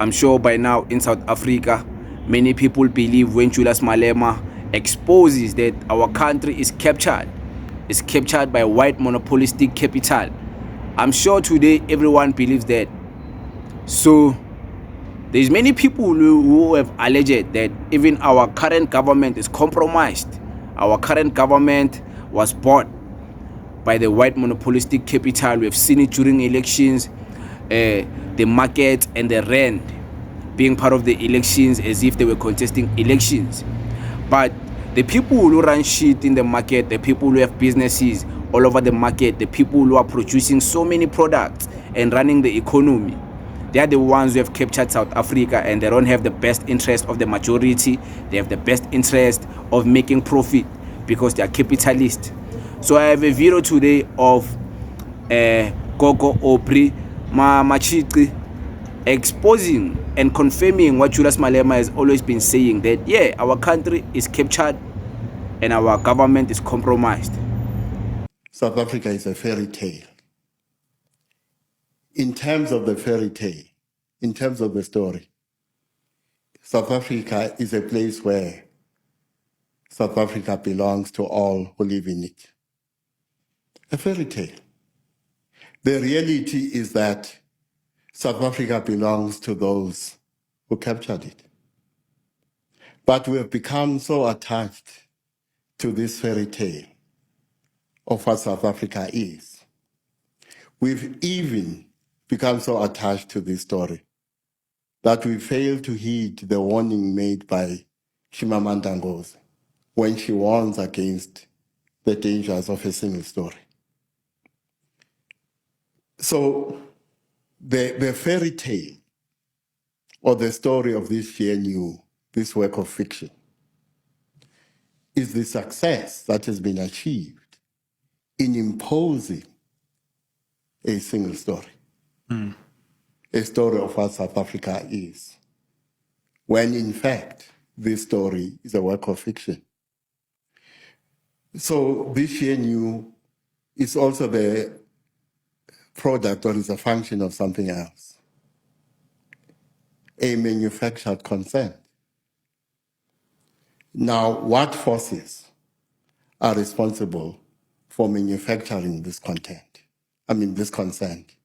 I'm sure by now in South Africa, many people believe when Julius Malema exposes that our country is captured by white monopolistic capital. I'm sure today everyone believes that. So there's many people who have alleged that even our current government is compromised. Our current government was bought by the white monopolistic capital. We've seen it during elections, the market and the rand being part of the elections as if they were contesting elections. But the people who run shit in the market, the people who have businesses all over the market, the people who are producing so many products and running the economy, they are the ones who have captured South Africa, and they don't have the best interest of the majority. They have the best interest of making profit because they are capitalists. So I have a video today of GOGO Aubry Matshiqi exposing and confirming what Julius Malema has always been saying, that yeah, our country is captured and our government is compromised. South Africa is a fairy tale. In terms of the fairy tale, in terms of the story, South Africa is a place where South Africa belongs to all who live in it. A fairy tale. The reality is that South Africa belongs to those who captured it. But we have become so attached to this fairy tale of what South Africa is. We've even become so attached to this story that we fail to heed the warning made by Chimamanda Ngozi when she warns against the dangers of a single story. So the fairy tale or the story of this GNU, this work of fiction, is the success that has been achieved in imposing a single story, a story of what South Africa is, when in fact this story is a work of fiction. So this GNU is also the product or is a function of something else, a manufactured consent. Now, what forces are responsible for manufacturing this this consent?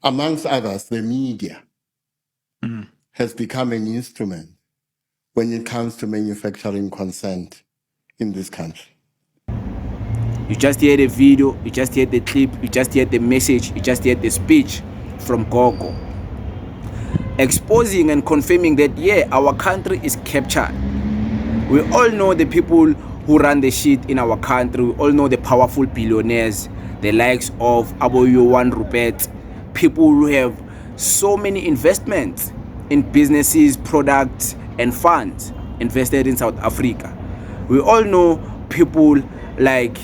Amongst others, the media has become an instrument when it comes to manufacturing consent in this country. You just hear the video, you just hear the clip, you just hear the message, you just hear the speech from GOGO, exposing and confirming that yeah, our country is captured. We all know the people who run the shit in our country. We all know the powerful billionaires, the likes of Aboyowan Rupert, people who have so many investments in businesses, products and funds invested in South Africa. We all know people like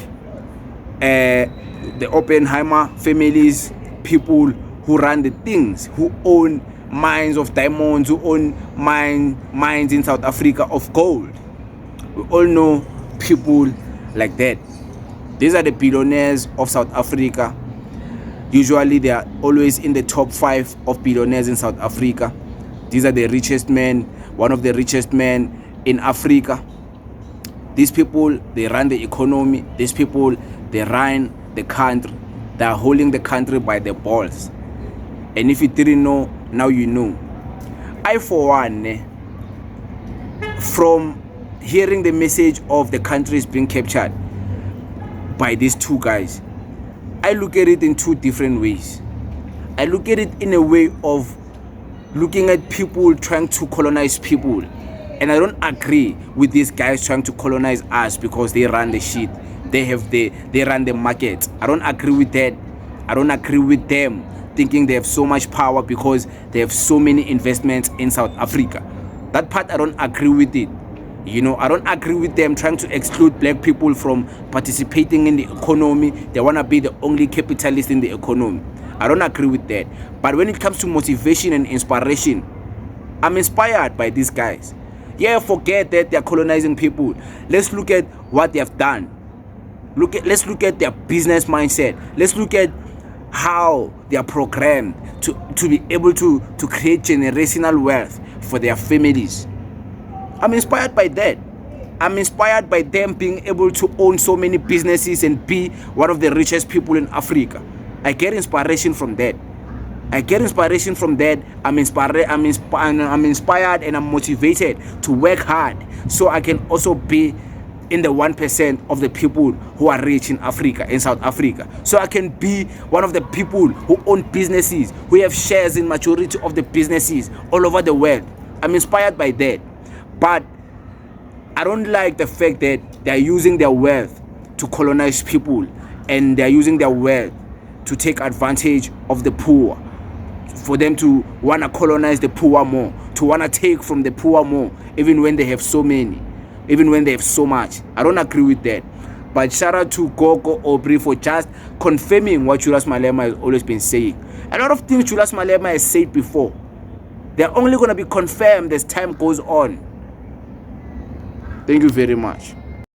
the Oppenheimer families, people who run the things, who own mines of diamonds, who own mines in South Africa of gold. We all know people like that. These are the billionaires of South Africa. Usually they are always in the top 5 of billionaires in South Africa. These are the richest men, one of the richest men in Africa. These people, they run the economy. These people, they run the country. They are holding the country by the balls. And if you didn't know, now you know. I, for one, from hearing the message of the country is being captured by these two guys, I look at it in 2 different ways. I look at it in a way of looking at people trying to colonize people. And I don't agree with these guys trying to colonize us because they run the shit. They run the market. I don't agree with that. I don't agree with them thinking they have so much power because they have so many investments in South Africa. That part, I don't agree with it. You know, I don't agree with them trying to exclude black people from participating in the economy. They want to be the only capitalist in the economy. I don't agree with that. But when it comes to motivation and inspiration, I'm inspired by these guys. Yeah, forget that they're colonizing people. Let's look at what they have done. Let's look at their business mindset. Let's look at how they are programmed to be able to create generational wealth for their families. I'm inspired by that. I'm inspired by them being able to own so many businesses and be one of the richest people in Africa. I get inspiration from that. I'm inspired and I'm motivated to work hard so I can also be in the 1% of the people who are rich in Africa, in South Africa. So I can be one of the people who own businesses, who have shares in majority of the businesses all over the world. I'm inspired by that. But I don't like the fact that they're using their wealth to colonize people, and they're using their wealth to take advantage of the poor, for them to want to colonize the poor more, to want to take from the poor more, even when they have so many, even when they have so much. I don't agree with that. But shout out to GOGO Aubry for just confirming what Julius Malema has always been saying. A lot of things Julius Malema has said before, they're only going to be confirmed as time goes on. Thank you very much.